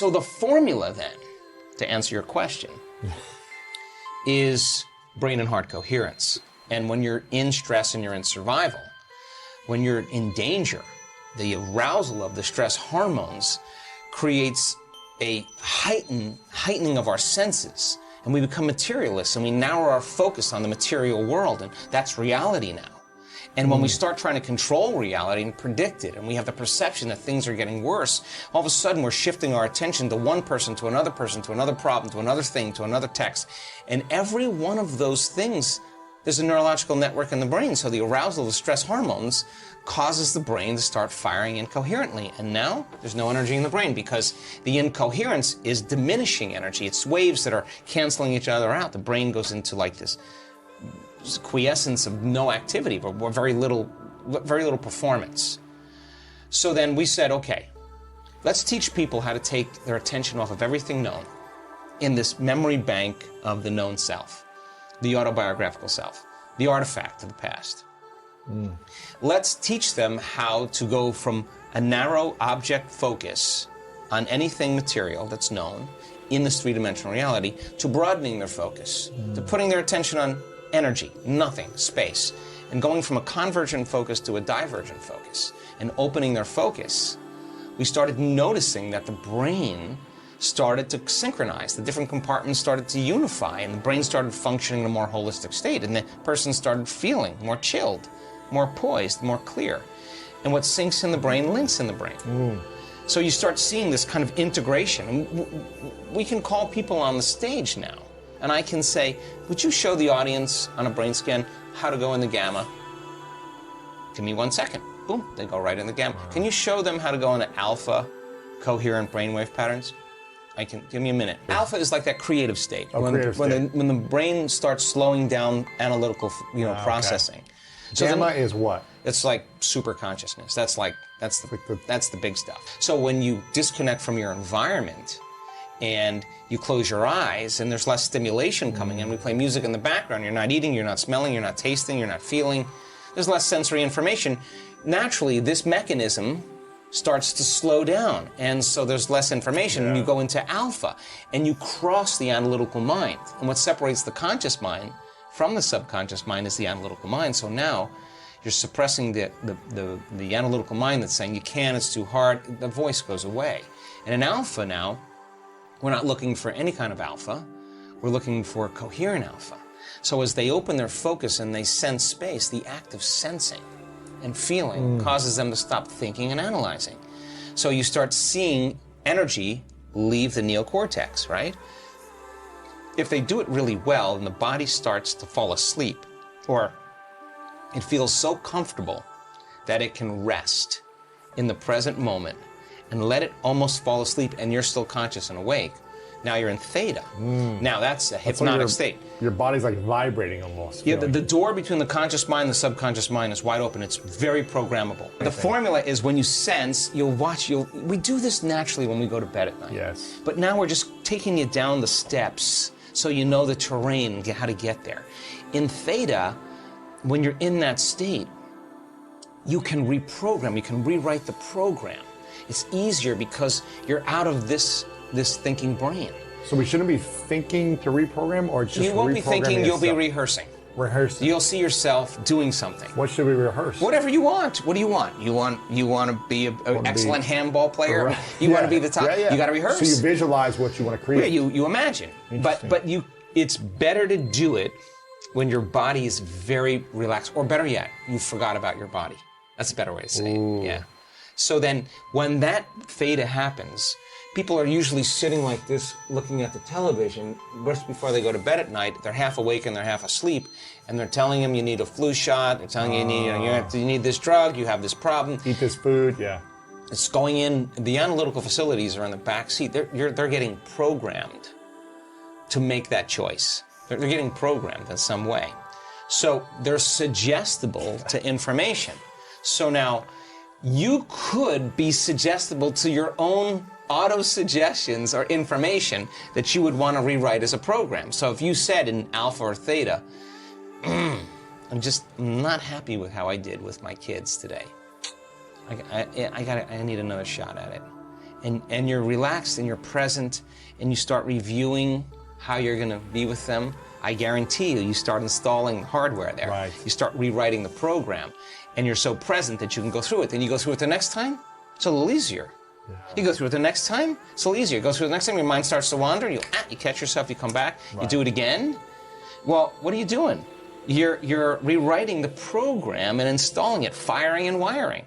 So the formula then, to answer your question, is brain and heart coherence. And when you're in stress and you're in survival, when you're in danger, the arousal of the stress hormones creates a heightening of our senses, and we become materialists, and we narrow our focus on the material world, and that's reality now. And when we start trying to control reality and predict it, and we have the perception that things are getting worse, all of a sudden we're shifting our attention to one person, to another problem, to another thing, to another text. And every one of those things, there's a neurological network in the brain. So the arousal of the stress hormones causes the brain to start firing incoherently. And now there's no energy in the brain because the incoherence is diminishing energy. It's waves that are canceling each other out. The brain goes into like this quiescence of no activity, but very little performance. So then we said, okay, let's teach people how to take their attention off of everything known in this memory bank of the known self, the autobiographical self, the artifact of the past. Let's teach them how to go from a narrow object focus on anything material that's known in this three-dimensional reality to broadening their focus, to putting their attention on energy, nothing, space, and going from a convergent focus to a divergent focus and opening their focus. We started noticing that the brain started to synchronize, the different compartments started to unify, and the brain started functioning in a more holistic state, and the person started feeling more chilled, more poised, more clear. And what sinks in the brain links in the brain. So you start seeing this kind of integration. We can call people on the stage now, and I can say, would you show the audience on a brain scan how to go in the gamma? Give me 1 second. Boom, they go right in the gamma. Can you show them how to go into alpha, coherent brainwave patterns? Give me a minute. Alpha is like that creative state. When the brain starts slowing down analytical, processing. So gamma is what? It's like super consciousness. That's the big stuff. So when you disconnect from your environment and you close your eyes and there's less stimulation coming in, we play music in the background, you're not eating, you're not smelling, you're not tasting, you're not feeling, there's less sensory information. Naturally, this mechanism starts to slow down, and so there's less information, and you go into alpha, and you cross the analytical mind. And what separates the conscious mind from the subconscious mind is the analytical mind. So now you're suppressing the analytical mind that's saying you can't, it's too hard, the voice goes away. And in alpha now, we're not looking for any kind of alpha, we're looking for coherent alpha. So as they open their focus and they sense space, the act of sensing and feeling causes them to stop thinking and analyzing. So you start seeing energy leave the neocortex, right? If they do it really well and the body starts to fall asleep, or it feels so comfortable that it can rest in the present moment and let it almost fall asleep and you're still conscious and awake, now you're in theta. Now that's a hypnotic state. Your body's like vibrating almost. Yeah, the door between the conscious mind and the subconscious mind is wide open. It's very programmable. The formula is when you sense, we do this naturally when we go to bed at night. Yes. But now we're just taking you down the steps so you know the terrain, how to get there. In theta, when you're in that state, you can reprogram, you can rewrite the program. It's easier because you're out of this thinking brain. So we shouldn't be thinking to reprogram, or just you won't be thinking, you'll be rehearsing. Rehearsing. You'll see yourself doing something. What should we rehearse? Whatever you want. What do you want? You want to be an excellent handball player? You want to be the top? You got to rehearse. So you visualize what you want to create. Yeah, you imagine. But it's better to do it when your body is very relaxed, or better yet, you forgot about your body. That's a better way to say it. Yeah. So then, when that theta happens, people are usually sitting like this, looking at the television just before they go to bed at night. They're half awake and they're half asleep, and they're telling them you need a flu shot. They're telling you you need this drug. You have this problem. Eat this food. Yeah. It's going in. The analytical facilities are in the back seat. They're getting programmed to make that choice. They're getting programmed in some way. So they're suggestible to information. So now you could be suggestible to your own auto-suggestions or information that you would want to rewrite as a program. So if you said in alpha or theta, I'm not happy with how I did with my kids today. I need another shot at it. and you're relaxed and you're present and you start reviewing how you're going to be with them, I guarantee you start installing hardware there. Right. You start rewriting the program, and you're so present that you can go through it. Then you go through it the next time, it's a little easier. Yeah. You go through it the next time, it's a little easier. You go through it the next time, your mind starts to wander, you catch yourself, you come back, you do it again. Well, what are you doing? You're rewriting the program and installing it, firing and wiring.